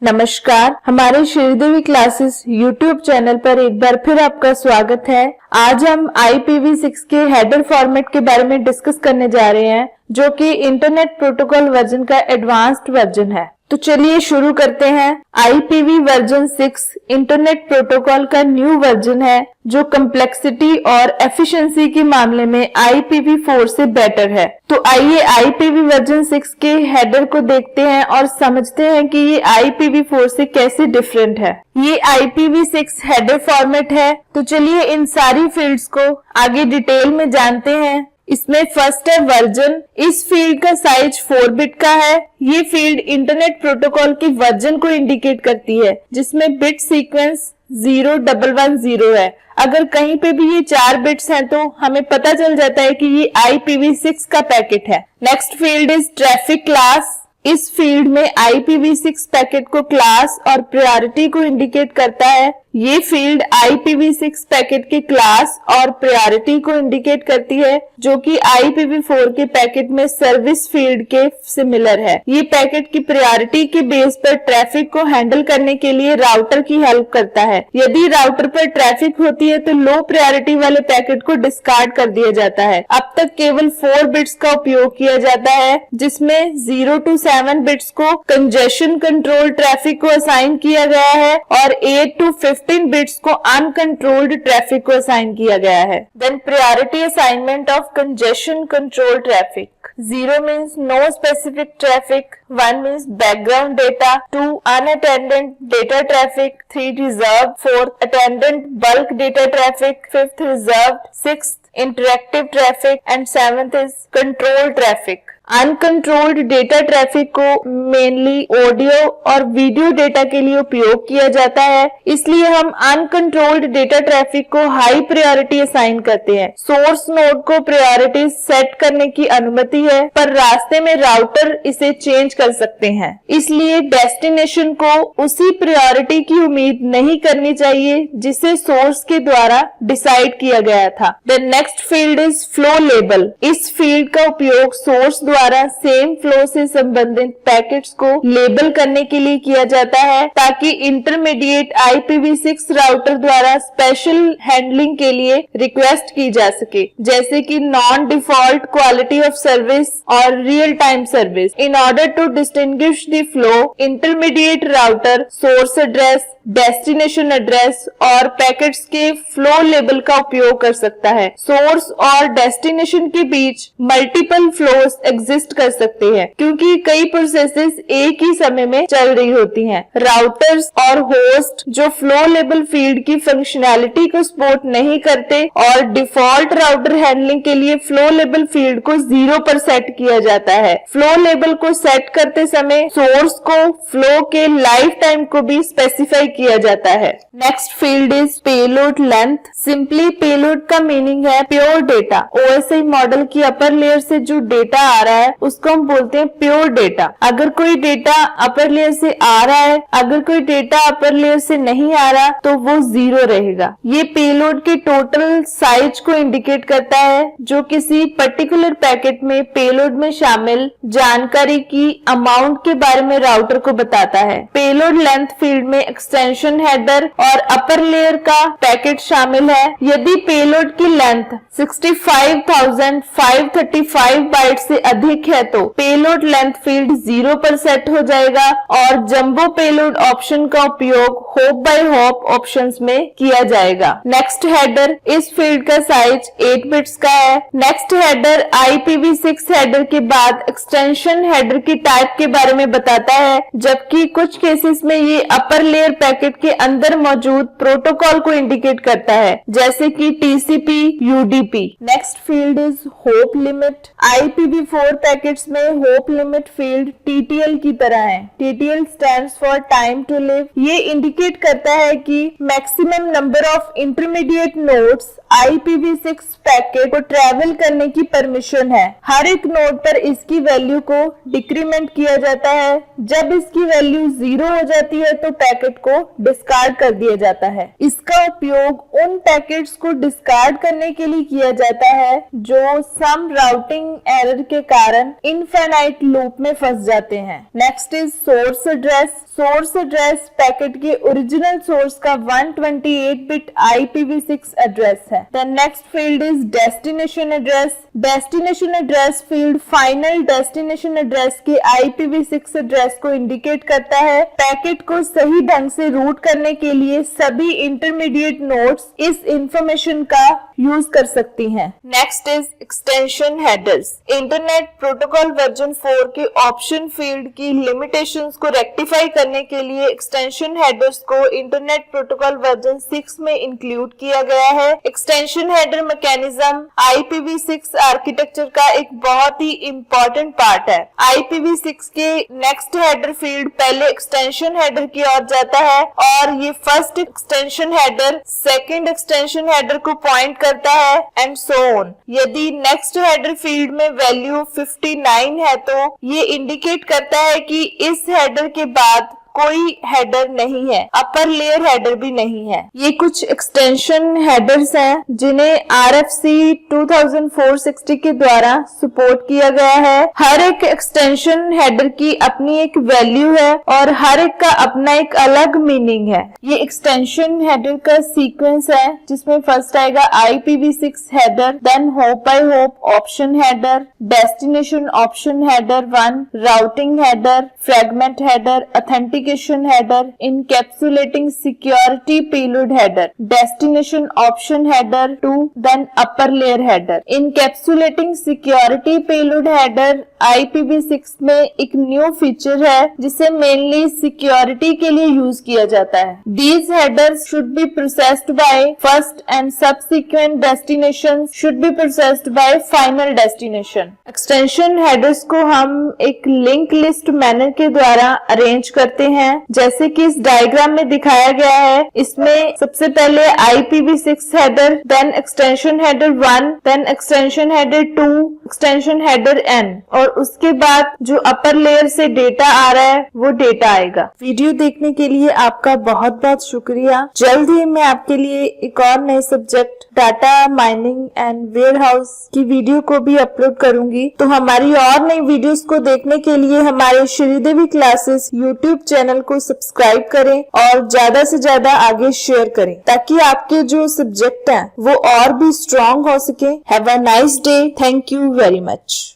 नमस्कार, हमारे Sridevi classes YouTube channel पर एक बार फिर आपका स्वागत है। आज हम IPv6 के हेडर फॉर्मेट के बारे में डिस्कस करने जा रहे हैं, जो कि इंटरनेट प्रोटोकॉल वर्जन का एडवांस्ड वर्जन है। तो चलिए शुरू करते हैं। IPv वर्जन 6 इंटरनेट प्रोटोकॉल का न्यू वर्जन है, जो कम्प्लेक्सिटी और एफिशिएंसी के मामले में IPv4 से बेटर है। तो आइए IPv वर्जन 6 के हेडर को देखते हैं और समझते हैं कि ये IPv4 से कैसे डिफरेंट है। ये IPv6 हेडर फॉर्मेट है। तो चलिए इन सारी फील्ड्स को आगे डिटेल में जानते हैं। इसमें फर्स्ट है वर्जन। इस फील्ड का साइज 4 बिट का है। ये फील्ड इंटरनेट प्रोटोकॉल के वर्जन को इंडिकेट करती है, जिसमें बिट सीक्वेंस 0110 है। अगर कहीं पे भी ये 4 बिट्स हैं तो हमें पता चल जाता है कि ये IPv6 का पैकेट है। Next field is traffic class. इस फील्ड में IPv6 पैकेट को क्लास और प्रायोरिटी को इंडिकेट करता है। ये फील्ड IPv6 पैकेट के क्लास और प्रायोरिटी को इंडिकेट करती है, जो कि IPv4 के पैकेट में सर्विस फील्ड के सिमिलर है। ये पैकेट की प्रायोरिटी के बेस पर ट्रैफिक को हैंडल करने के लिए राउटर की हेल्प करता है। यदि राउटर पर ट्रैफिक होती है तो लो प्रायोरिटी वाले पैकेट को डिस्कार्ड कर दिया जाता है। अब तक केवल 4 बिट्स का उपयोग किया जाता है, जिसमें 0 to 7 बिट्स को कंजेशन कंट्रोल ट्रैफिक को असाइन किया गया है और 8 to 15 बिट्स को अनकंट्रोल्ड ट्रैफिक को असाइन किया गया है। Then priority assignment of congestion control traffic. 0 means no specific traffic, 1 means background data, 2 unattended data traffic, 3 reserved, 4 attended bulk data traffic, 5th reserved, 6th interactive traffic and 7th is control traffic। Uncontrolled data traffic को mainly audio और video data के लिए उपयोग किया जाता है, इसलिए हम अनकंट्रोल्ड डेटा ट्रैफिक को हाई प्रायोरिटी असाइन करते हैं। सोर्स नोड को प्रायोरिटी सेट करने की अनुमति है, पर रास्ते में राउटर इसे चेंज कर सकते हैं, इसलिए डेस्टिनेशन को उसी प्रायोरिटी की उम्मीद नहीं करनी चाहिए जिसे सोर्स के द्वारा डिसाइड किया गया था। The next field is flow label. इस फील्ड का उपयोग सोर्स द्वारा सेम फ्लो से संबंधित पैकेट्स को लेबल करने के लिए किया जाता है, ताकि इंटरमीडिएट IPv6 राउटर द्वारा स्पेशल हैंडलिंग के लिए रिक्वेस्ट की जा सके, जैसे कि non default quality of service और real time service. In order to distinguish the flow, intermediate router source address, destination address और पैकेट्स के फ्लो लेबल का उपयोग कर सकता है। सोर्स और डेस्टिनेशन के बीच मल्टीपल फ्लोस एग्जिस्ट कर सकते हैं, क्योंकि कई प्रोसेसेस एक ही समय में चल रही होती हैं। राउटर्स और होस्ट जो फ्लो लेबल फील्ड की फंक्शनैलिटी को सपोर्ट नहीं करते और डिफॉल्ट राउटर हैंडलिंग के लिए फ्लो लेबल फील्ड को 0 पर सेट किया जाता है। फ्लो लेबल को सेट करते समय सोर्स को फ्लो के लाइफ टाइम को भी स्पेसिफाई किया जाता है। Next field is payload length. Simply payload का मीनिंग है प्योर डेटा। OSI मॉडल की अपर लेयर से जो डेटा आ रहा है उसको हम बोलते हैं प्योर डेटा। अगर कोई डेटा अपर लेयर से आ रहा है, अगर कोई डेटा अपर लेयर से नहीं आ रहा तो वो 0 रहेगा। ये पेलोड के टोटल साइज को इंडिकेट करता है, जो किसी पर्टिकुलर पैकेट में पेलोड में शामिल जानकारी की अमाउंट के बारे में राउटर को बताता है। पेलोड लेंथ फील्ड में एक्सटेंशन हेडर और अपर लेयर का पैकेट शामिल है। यदि पेलोड की लेंथ 65,535 बाइट से अधिक है तो पेलोड लेंथ फील्ड 0 पर सेट हो जाएगा और जंबो पेलोड ऑप्शन का उपयोग होप बाय होप ऑप्शंस में किया जाएगा। नेक्स्ट हेडर, इस फील्ड का साइज 8 बिट्स का है। नेक्स्ट हेडर IPv6 हेडर के बाद एक्सटेंशन हेडर की टाइप के बारे में बताता है, जबकि कुछ केसेस में ये अपर लेयर पैकेट के अंदर मौजूद प्रोटोकॉल को इंडिकेट करता है, जैसे कि TCP, UDP। Next field is hop limit. IPv4 packets में होप लिमिट फील्ड TTL की तरह है। TTL stands for time to live. ये इंडिकेट करता है कि maximum number of intermediate nodes IPv6 packet को ट्रैवल करने की परमिशन है। हर एक नोड पर इसकी वैल्यू को डिक्रीमेंट किया जाता है। जब इसकी वैल्यू 0 हो जाती है तो पैकेट को डिस्कार्ड कर दिया जाता है। इसका उपयोग उन पैकेट्स को डिस्कार्ड करने के लिए किया जाता है जो सम राउटिंग एरर के कारण इनफाइनाइट लूप में फंस जाते हैं। Next is source address. Source address packet के ओरिजिनल सोर्स का 128 बिट IPv6 एड्रेस है। The next field is destination address. Destination address field final destination address के IPv6 एड्रेस को इंडिकेट करता है। पैकेट को सही ढंग से रूट करने के लिए सभी इंटरमीडिएट नोड्स इस इंफॉर्मेशन का यूज कर सकती हैं। Next is extension headers. Internet protocol version 4 के ऑप्शन फील्ड की लिमिटेशंस को रेक्टिफाई करने के लिए एक्सटेंशन हेडर्स को इंटरनेट प्रोटोकॉल वर्जन 6 में इंक्लूड किया गया है। Extension header mechanism IPv6 architecture का एक बहुत ही इंपॉर्टेंट पार्ट है। IPv6 के नेक्स्ट हेडर फील्ड पहले एक्सटेंशन हेडर की ओर जाता है और ये first extension header second extension header को पॉइंट करता है एंड सो ऑन। यदि नेक्स्ट हेडर फील्ड में वैल्यू 59 है तो ये इंडिकेट करता है कि इस हेडर के बाद कोई हेडर नहीं है, अपर लेयर हेडर भी नहीं है। ये कुछ एक्सटेंशन हेडर्स हैं जिन्हें RFC 2460 के द्वारा सपोर्ट किया गया है। हर एक एक्सटेंशन हेडर की अपनी एक वैल्यू है और हर एक का अपना एक अलग मीनिंग है। ये एक्सटेंशन हेडर का सीक्वेंस है जिसमें फर्स्ट आएगा IPv6 header, then hop I hop option header, destination option header 1, routing header, fragment header, authentication header, encapsulating security payload header, destination option header 2, then upper layer header. Encapsulating security payload header IPv6 में एक new feature है जिसे mainly security के लिए use किया जाता है। These headers should be processed by first and subsequent destinations should be processed by final destination. Extension headers को हम एक लिंक लिस्ट मैनर के द्वारा अरेंज करते हैं जैसे कि इस डायग्राम में दिखाया गया है। इसमें सबसे पहले IPv6 header, then extension header 1, then extension header 2, extension header N और उसके बाद जो अपर लेयर से डेटा आ रहा है वो डेटा आएगा। वीडियो देखने के लिए आपका बहुत बहुत शुक्रिया। जल्द ही मैं आपके लिए एक और नए subject data mining and warehouse की वीडियो को भी अपलोड करूंगी। तो हमारी और नई वीडियोस को देखने के लिए हमारे श्रीदेवी क्लासेस YouTube चैनल को सब्सक्राइब करें और ज्यादा से ज्यादा आगे शेयर करें ताकि आपके जो सब्जेक्ट हैं वो और भी स्ट्रॉन्ग हो सके। Have a nice day. Thank you very much.